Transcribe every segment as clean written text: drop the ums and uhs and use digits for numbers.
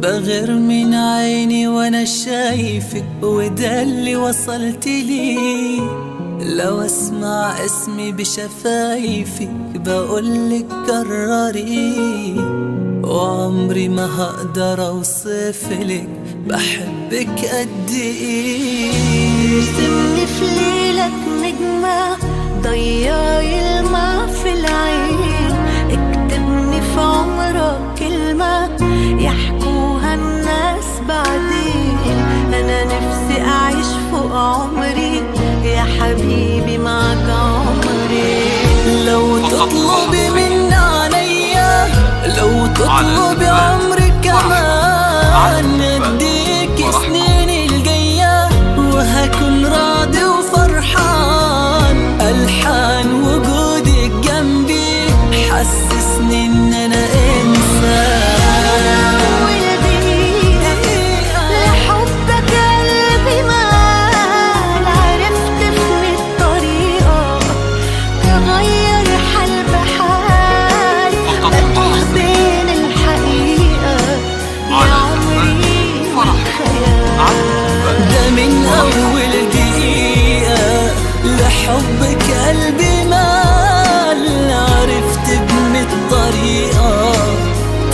بغير من عيني وانا شايفك، وده اللي وصلت لي. لو اسمع اسمي بشفايفك بقولك كرري، وعمري ما هقدر اوصفلك بحبك قد ايه. ارسمني في ليلك نجمة ضيعي الماء في العين، اكتبني في عمرك كلمة يحكوها الناس بعدين. انا نفسي اعيش فوق عمري يا حبيبي معك عمري. لو تطلبي من عينيا، لو تطلبي عمري كمان، اديك سنيني الجاية وهكون راضي وفرحان. ألحان وجودك جنبي حسسني ان انا انسان. لحبك قلبي مال، عرفت في الطريقة تغير حال بحال، بتوه بين الحقيقة يا عمري والخيال. ده من أول دقيقة لحبك قلبي مال، عرفت بميت طريقة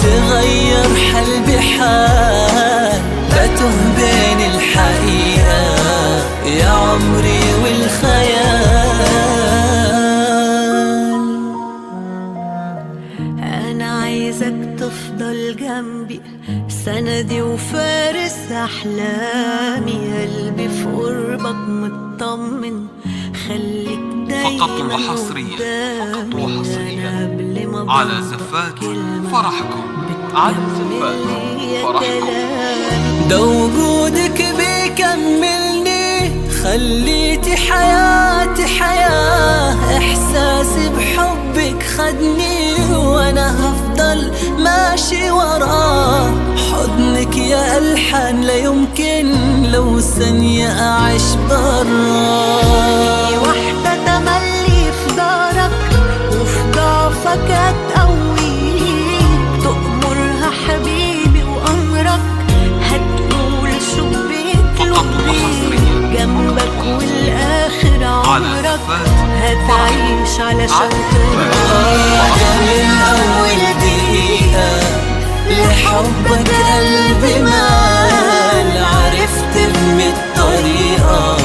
تغير حال بحال، بتوه بين الحقيقة يا عمري والخيال. أنا عايزك تفضل جنبي سندي وفارس أحلامي، قلبي في قربك مطمن، خليك دايما فقط وحصريا على زفات فرحكم، على زفات فرحكم. ده وجودك بيكملني، خليتي حياتي حياة، احساسي بحبك خدني وانا هفضل ماشي وراه. حضنك يا ألحان لا يمكن لو ثانية أعيش براه. في واحدة تملي في دارك وفي ضعفك هتقويك، تأمرها حبيبي وأمرك هتقول شو بيطلب بيك، جنبك والآخر عمرك هتعيش علشان ده من أول دقيقة لحبك قلبي مال، عرفت بميت طريقة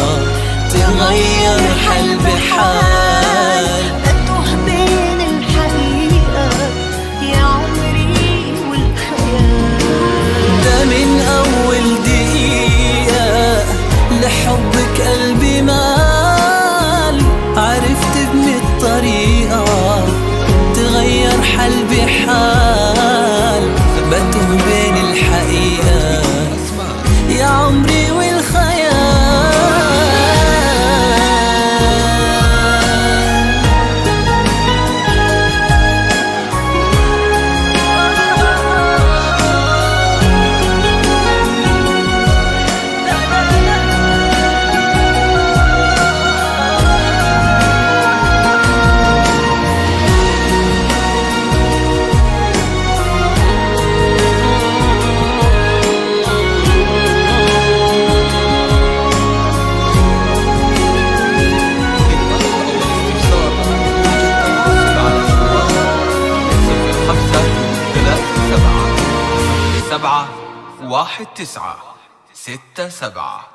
تغير حال بحال، بتوه بين الحقيقة يا عمري والخيال. ده من أول دقيقة لحبك قلبي مال، عرفت بميت طريقة تغير حال بحال، بتوه بين الحقيقة يا عمري والخيال. سبعة 1 9 6 7